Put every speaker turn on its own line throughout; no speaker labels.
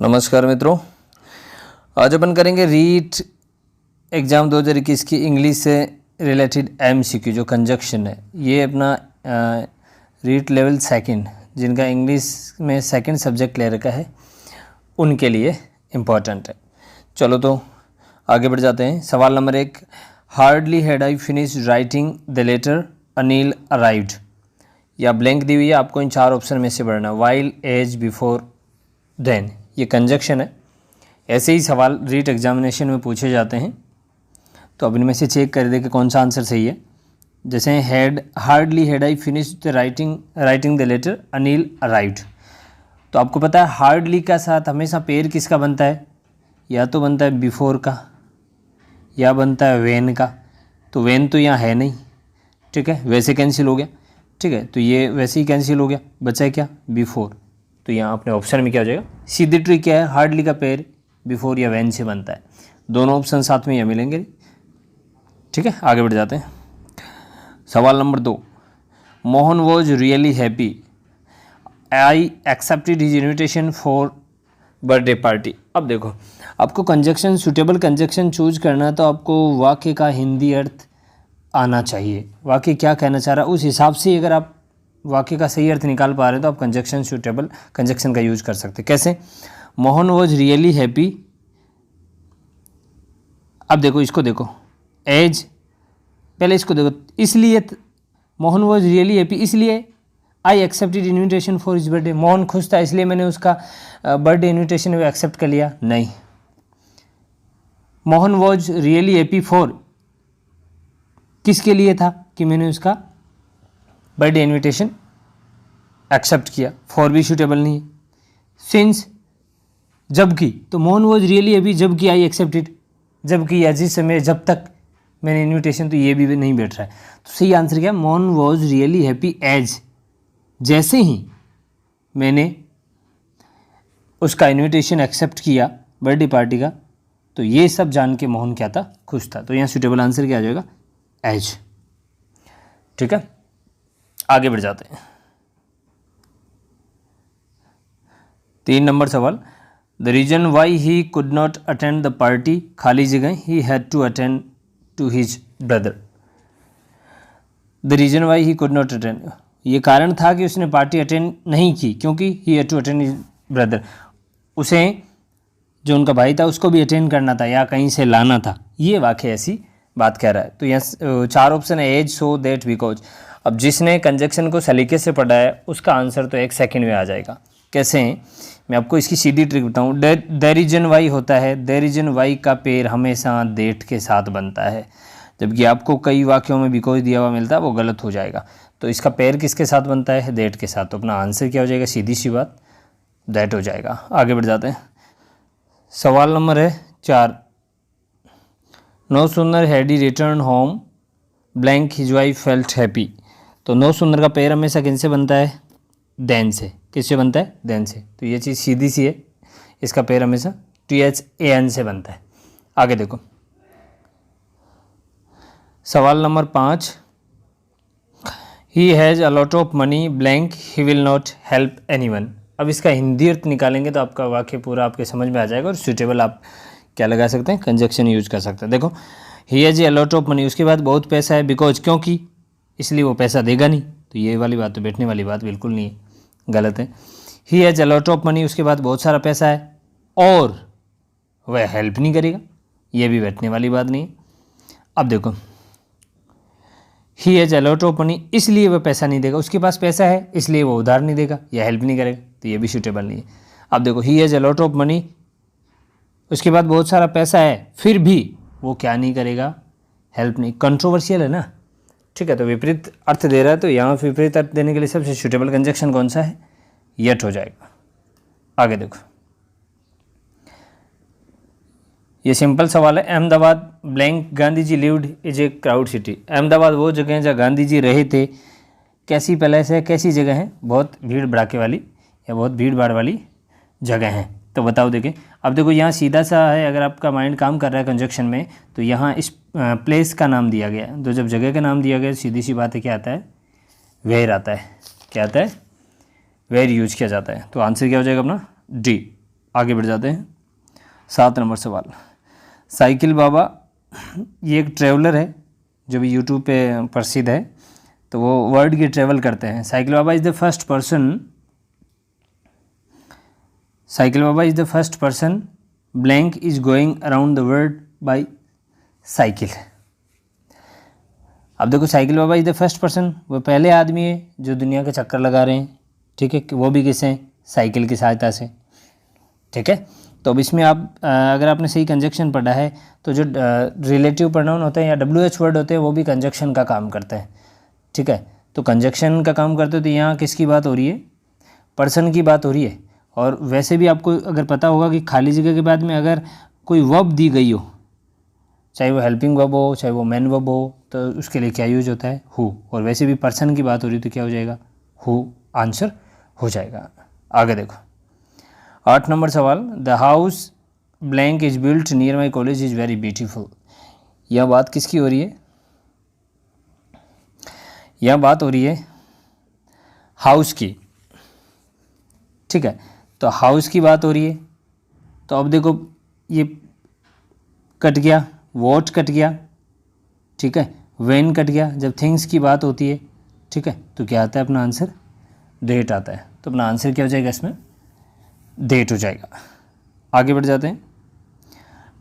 नमस्कार मित्रों, आज अपन करेंगे रीट एग्ज़ाम 2021 की इंग्लिश से रिलेटेड एमसीक्यू जो कंजक्शन है। ये अपना रीट लेवल सेकंड, जिनका इंग्लिश में सेकंड सब्जेक्ट ले रखा है, उनके लिए इम्पॉर्टेंट है। चलो तो आगे बढ़ जाते हैं। सवाल नंबर 1, hardly had I finish writing the letter Anil arrived, या ब्लैंक दी हुई है, आपको इन चार ऑप्शन में से पढ़ना। वाइल, एज, बिफोर, देन, ये कंजक्शन है। ऐसे ही सवाल रीट एग्जामिनेशन में पूछे जाते हैं, तो अब इनमें से चेक कर दे कि कौन सा आंसर सही है। जैसे had, hardly had I finish the writing the letter Anil arrived, तो आपको पता है हार्डली का साथ हमेशा पेयर किसका बनता है, या तो बनता है बिफोर का या बनता है वेन का। तो वेन तो यहाँ है नहीं, ठीक है, वैसे कैंसिल हो गया, ठीक है, तो ये वैसे ही कैंसिल हो गया, बचा है क्या, बिफोर। तो यहाँ अपने ऑप्शन में क्या हो जाएगा, सीधी ट्रिक क्या है, हार्डली का पेयर बिफोर या वैन से बनता है। दोनों ऑप्शन साथ में यहाँ मिलेंगे, ठीक है। आगे बढ़ जाते हैं। सवाल number 2, Mohan was really happy I accepted his invitation for birthday party. अब देखो, आपको कंजक्शन, सूटेबल कंजक्शन चूज करना है, तो आपको वाक्य का हिंदी अर्थ आना चाहिए। वाक्य क्या कहना चाह रहा है, उस हिसाब से अगर आप वाक्य का सही अर्थ निकाल पा रहे हैं तो आप कंजक्शन, सूटेबल कंजक्शन का यूज कर सकते हैं। कैसे, मोहन वॉज रियली हैप्पी। अब देखो, इसको देखो, एज, पहले इसको देखो, इसलिए मोहन वॉज रियली हैप्पी, इसलिए I accepted invitation for his birthday, Mohan खुश था इसलिए मैंने उसका बर्थडे इन्विटेशन एक्सेप्ट कर लिया, नहीं। Mohan was really happy for, किसके लिए था, कि मैंने उसका बर्थडे इन्विटेशन एक्सेप्ट किया, फॉर भी सूटेबल नहीं है। सिंस, जबकि, तो मोहन वॉज रियली हैप्पी जबकि आई एक्सेप्टेड, जबकि या जिस समय, जब तक मैंने इन्विटेशन, तो ये भी नहीं बैठ रहा है। तो सही आंसर क्या, Mohan was really happy as, जैसे ही मैंने उसका इन्विटेशन एक्सेप्ट किया बर्थडे पार्टी का, तो ये सब जान के मोहन क्या था, खुश था। तो यहाँ सूटेबल आंसर क्या आ जाएगा, एज, ठीक है। आगे बढ़ जाते हैं। 3 नंबर सवाल, the reason why he could not attend the party, खाली जगह, he had to attend to his brother. The reason why he could not attend, ये कारण था कि उसने पार्टी अटेंड नहीं की, क्योंकि he had to attend his brother, उसे जो उनका भाई था उसको भी अटेंड करना था या कहीं से लाना था। ये वाक्य ऐसी बात कह रहा है। तो यहाँ 4 ऑप्शन है, एज, सो, दैट, बिकॉज। अब जिसने कंजक्शन को सलीके से पढ़ा है उसका आंसर तो 1 सेकंड में आ जाएगा। कैसे हैं, मैं आपको इसकी सीधी ट्रिक बताऊँ। द रीजन वाई होता है, द रीजन वाई का पेयर हमेशा दैट के साथ बनता है, जबकि आपको कई वाक्यों में बिकॉज दिया हुआ मिलता है, वो गलत हो जाएगा। तो इसका पेयर किसके साथ बनता है, दैट के साथ। तो अपना आंसर क्या हो जाएगा, सीधी सी बात, दैट हो जाएगा। आगे बढ़ जाते हैं। सवाल नंबर है 4, no sooner had he return home blank his wife felt happy. तो नो सूनर का पेयर हमेशा किन से बनता है, देन से। किससे बनता है, देन से। तो ये चीज़ सीधी सी है, इसका पेयर हमेशा THAN से बनता है। आगे देखो, सवाल number 5, he has a lot of money blank he will not help anyone. अब इसका हिंदी अर्थ निकालेंगे तो आपका वाक्य पूरा आपके समझ में आ जाएगा, और सूटेबल आप क्या लगा सकते हैं, कंजक्शन यूज कर सकते हैं। देखो, he has a lot of money, उसके बाद बहुत पैसा है, बिकॉज, क्योंकि, इसलिए वो पैसा देगा नहीं। तो ये वाली बात तो बैठने वाली बात बिल्कुल नहीं है, गलत है। He has a lot of money, उसके बाद बहुत सारा पैसा है और वह हेल्प नहीं करेगा, ये भी बैठने वाली बात नहीं है। अब देखो, he has a lot of money, इसलिए वह पैसा नहीं देगा, उसके पास पैसा है इसलिए वो उधार नहीं देगा या हेल्प नहीं करेगा, तो ये भी सूटेबल नहीं है। अब देखो, he has a lot of money, उसके बाद बहुत सारा पैसा है, फिर भी वो क्या नहीं करेगा, हेल्प नहीं। कंट्रोवर्शियल है ना, ठीक है। तो विपरीत अर्थ दे रहा है, तो यहाँ विपरीत अर्थ देने के लिए सबसे सूटेबल कंजक्शन कौन सा है, येट हो जाएगा। आगे देखो, ये सिंपल सवाल है। Ahmedabad blank Gandhi ji lived is a crowd city. Ahmedabad वो जगह है जहाँ गांधी जी रहे थे। कैसी पैलेस है, कैसी जगह है, बहुत भीड़ भड़ाके वाली या बहुत भीड़ भाड़ वाली जगह है। तो बताओ, देखें, अब देखो यहाँ सीधा सा है, अगर आपका माइंड काम कर रहा है कंजक्शन में, तो यहाँ इस प्लेस का नाम दिया गया। तो जब जगह का नाम दिया गया, सीधी सी बात है, क्या आता है, वेयर आता है। क्या आता है, वेयर यूज किया जाता है। तो आंसर क्या हो जाएगा अपना, डी, आगे बढ़ जाते हैं। 7 नंबर सवाल, साइकिल बाबा ये एक ट्रैवलर है जो भी यूट्यूब पे प्रसिद्ध है, तो वो वर्ल्ड की ट्रैवल करते हैं। Cycle Baba is the first person blank is going around the world by cycle. अब देखो cycle Baba is the first person, वो पहले आदमी है जो दुनिया के चक्कर लगा रहे हैं, ठीक है, वो भी किससे, साइकिल की सहायता से, ठीक है। तो अब इसमें आप अगर आपने सही कंजक्शन पढ़ा है तो जो रिलेटिव प्रोनाउन होते हैं या WH वर्ड होते हैं वो भी कंजक्शन का काम करते हैं, ठीक है। तो कंजक्शन का काम करते हैं, तो यहाँ किसकी बात हो रही है, पर्सन की बात हो रही है। और वैसे भी आपको अगर पता होगा कि खाली जगह के बाद में अगर कोई वर्ब दी गई हो, चाहे वो हेल्पिंग वर्ब हो चाहे वो मैन वर्ब हो, तो उसके लिए क्या यूज होता है, हु। और वैसे भी पर्सन की बात हो रही है तो क्या हो जाएगा, हु आंसर हो जाएगा। आगे देखो 8 नंबर सवाल, the house blank is built near my college is very beautiful. यह बात किसकी हो रही है, यह बात हो रही है हाउस की, ठीक है। तो हाउस की बात हो रही है, तो अब देखो ये कट गया, वॉट कट गया, ठीक है, व्हेन कट गया। जब थिंग्स की बात होती है, ठीक है, तो क्या आता है अपना आंसर, डेट आता है। तो अपना आंसर क्या हो जाएगा इसमें, डेट हो जाएगा। आगे बढ़ जाते हैं।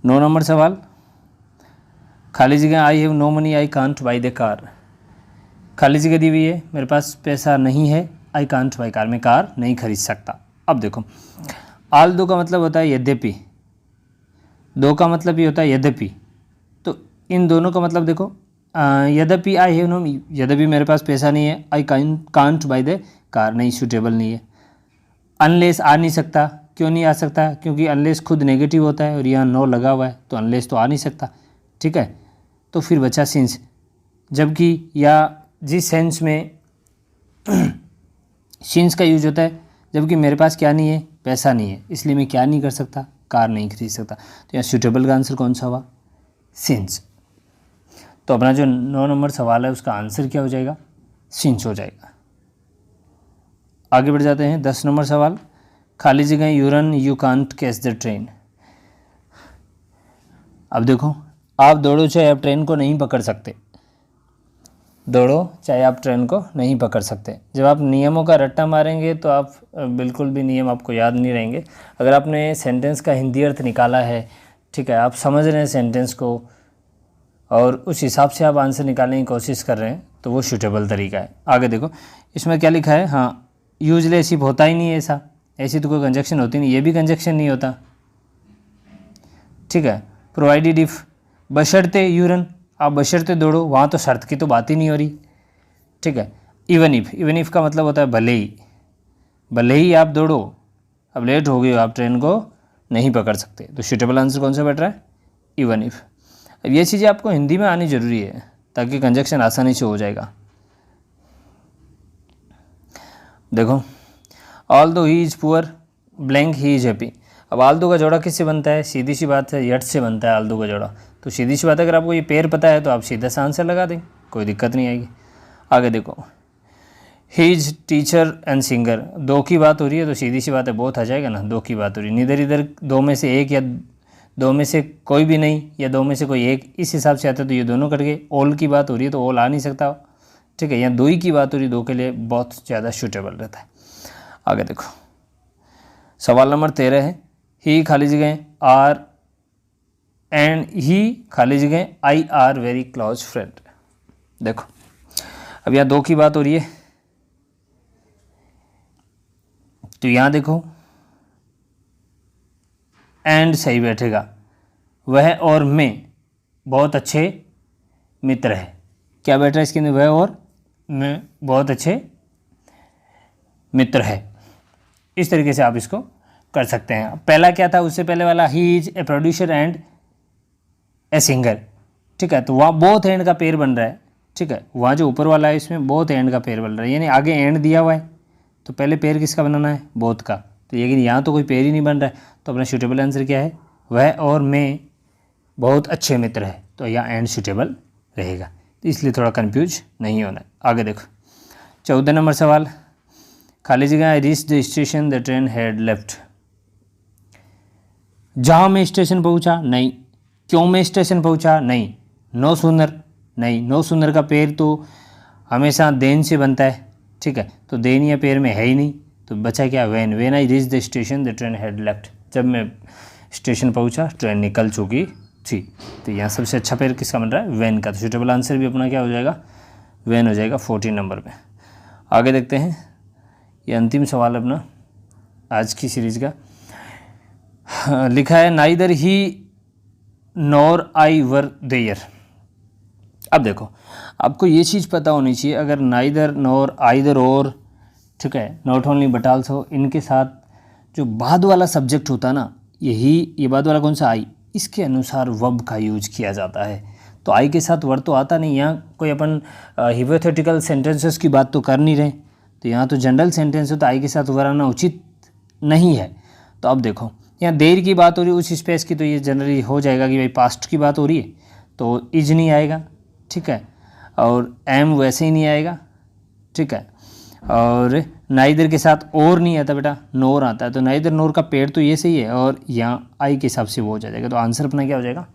9 नंबर सवाल, खाली जगह, I have no money I can't buy the car. खाली जगह दी हुई है, मेरे पास पैसा नहीं है, आई कांट बाई कार, मैं कार नहीं खरीद सकता। अब देखो आल दो का मतलब होता है यद्यपि, दो का मतलब ये होता है यद्यपि, तो इन दोनों का मतलब देखो, यद्यपि आई हैव नो, यद्यपि मेरे पास पैसा नहीं है, आई कांट बाई द कार, नहीं सूटेबल नहीं है। अनलेस आ नहीं सकता, क्यों नहीं आ सकता, क्योंकि अनलेस खुद नेगेटिव होता है और यहाँ नो लगा हुआ है, तो अनलेस तो आ नहीं सकता, ठीक है। तो फिर बचा सिंस, जबकि या जिस सेंस में सिंस का यूज होता है, जबकि मेरे पास क्या नहीं है, पैसा नहीं है, इसलिए मैं क्या नहीं कर सकता, कार नहीं खरीद सकता। तो यहाँ सूटेबल का आंसर कौन सा हुआ, सिंस। तो अपना जो 9 नंबर सवाल है उसका आंसर क्या हो जाएगा, सिंस हो जाएगा। आगे बढ़ जाते हैं। 10 नंबर सवाल, खाली जगह, you run you can't catch the train. अब देखो आप दौड़ो चाहे आप ट्रेन को नहीं पकड़ सकते, दौड़ो चाहे आप ट्रेन को नहीं पकड़ सकते। जब आप नियमों का रट्टा मारेंगे तो आप बिल्कुल भी नियम आपको याद नहीं रहेंगे। अगर आपने सेंटेंस का हिंदी अर्थ निकाला है, ठीक है, आप समझ रहे हैं सेंटेंस को और उस हिसाब से आप आंसर निकालने की कोशिश कर रहे हैं, तो वो सूटेबल तरीका है। आगे देखो इसमें क्या लिखा है, हाँ यूजलेस इफ होता ही नहीं है, ऐसी तो कोई कंजक्शन होती नहीं, ये भी कंजक्शन नहीं होता, ठीक है। प्रोवाइडेड इफ, बशर्ते यू रन, आप बशर्ते दौड़ो, वहाँ तो शर्त की तो बात ही नहीं हो रही, ठीक है। इवन इफ का मतलब होता है भले ही आप दौड़ो, अब लेट हो गई हो, आप ट्रेन को नहीं पकड़ सकते। तो सूटेबल आंसर कौन सा बैठ रहा है, इवन इफ। अब ये चीज़ें आपको हिंदी में आनी ज़रूरी है ताकि कंजक्शन आसानी से हो जाएगा। देखो ऑल दो he is poor blank he is happy. अब आल्दो का जोड़ा किससे बनता है, सीधी सी बात है यट से बनता है आल्दो का जोड़ा। तो सीधी सी बात है, अगर आपको ये पेयर पता है तो आप सीधा सा आंसर लगा दें, कोई दिक्कत नहीं आएगी। आगे देखो हीज टीचर एंड सिंगर, दो की बात हो रही है तो सीधी सी बात है बहुत आ जाएगा ना, दो की बात हो रही है, नीदर इधर दो में से एक या दो में से कोई भी नहीं या दो में से कोई एक, इस हिसाब से आता है तो ये दोनों कट गए। ऑल की बात हो रही है तो ऑल आ नहीं सकता, ठीक है। यहाँ दो ही की बात हो रही है, दो के लिए बहुत ज़्यादा सूटेबल रहता है। आगे देखो सवाल नंबर 13 है, ही खाली जगह आर एंड ही खाली जगह I R very close friend. देखो अब यहाँ दो की बात हो रही है तो यहाँ देखो एंड सही बैठेगा, वह और मैं बहुत अच्छे मित्र है। क्या बैठ रहा है इसके अंदर, वह और मैं बहुत अच्छे मित्र है। इस तरीके से आप इसको कर सकते हैं। पहला क्या था, उससे पहले वाला he is a producer and a singer, ठीक है। तो वहाँ बोथ एंड का पेयर बन रहा है, ठीक है। वहाँ जो ऊपर वाला है इसमें बोथ एंड का पेयर बन रहा है, यानी आगे एंड दिया हुआ है तो पहले पेयर किसका बनाना है, बोथ का। तो लेकिन यहाँ तो कोई पेयर ही नहीं बन रहा है, तो अपना सूटेबल आंसर क्या है, वह और मैं बहुत अच्छे मित्र है। तो यहाँ एंड सूटेबल रहेगा, तो इसलिए थोड़ा कन्फ्यूज नहीं होना है। आगे देखो 14 नंबर सवाल, खाली जगह I reach the station the train had left. जहाँ मैं स्टेशन पहुँचा, नहीं। क्यों मैं स्टेशन पहुँचा, नहीं। नो सूनर, नहीं। नो सूनर का पेड़ तो हमेशा देन से बनता है, ठीक है, तो देन या पेड़ में है ही नहीं, तो बचा क्या, when. When I reach the station the train had left, जब मैं स्टेशन पहुँचा ट्रेन निकल चुकी थी। तो यहाँ सबसे अच्छा पेड़ किसका बन रहा है, वेन का। तो सूटेबल आंसर भी अपना क्या हो जाएगा, वेन हो जाएगा 14 नंबर पे। आगे देखते हैं, ये अंतिम सवाल अपना आज की सीरीज़ का। लिखा है neither he nor I were there. अब देखो, आपको ये चीज़ पता होनी चाहिए, अगर नाइदर नॉर आइदर और, ठीक है, नॉट ओनली बट आल्सो, इनके साथ जो बाद वाला सब्जेक्ट होता है ना, ये बाद वाला कौन सा, आई, इसके अनुसार वर्ब का यूज किया जाता है। तो आई के साथ वर्ड तो आता नहीं, यहाँ कोई अपन हिपोथेटिकल सेंटेंसेस की बात तो कर नहीं रहे, तो यहाँ तो जनरल सेंटेंस है, तो आई के साथ वर्ड आना उचित नहीं है। तो अब देखो, यहाँ देर की बात हो रही है उस स्पेस की, तो ये जनरली हो जाएगा कि भाई पास्ट की बात हो रही है, तो इज नहीं आएगा, ठीक है, और एम वैसे ही नहीं आएगा, ठीक है, और नाइदर के साथ और नहीं आता बेटा, नोर आता है, तो नाइदर नोर का पेड़ तो ये सही है, और यहाँ आई के हिसाब से वो हो जाएगा, तो आंसर अपना क्या हो जाएगा,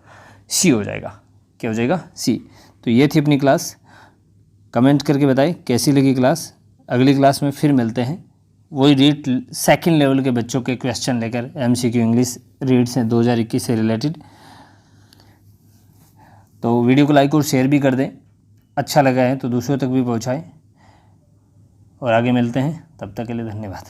सी हो जाएगा। क्या हो जाएगा, सी। तो ये थी अपनी क्लास, कमेंट करके बताएं कैसी लगी क्लास। अगली क्लास में फिर मिलते हैं, वही रीड सेकंड लेवल के बच्चों के क्वेश्चन लेकर, एमसीक्यू इंग्लिश रीड से 2021 से रिलेटेड। तो वीडियो को लाइक और शेयर भी कर दें, अच्छा लगा है तो दूसरों तक भी पहुंचाएं, और आगे मिलते हैं, तब तक के लिए धन्यवाद।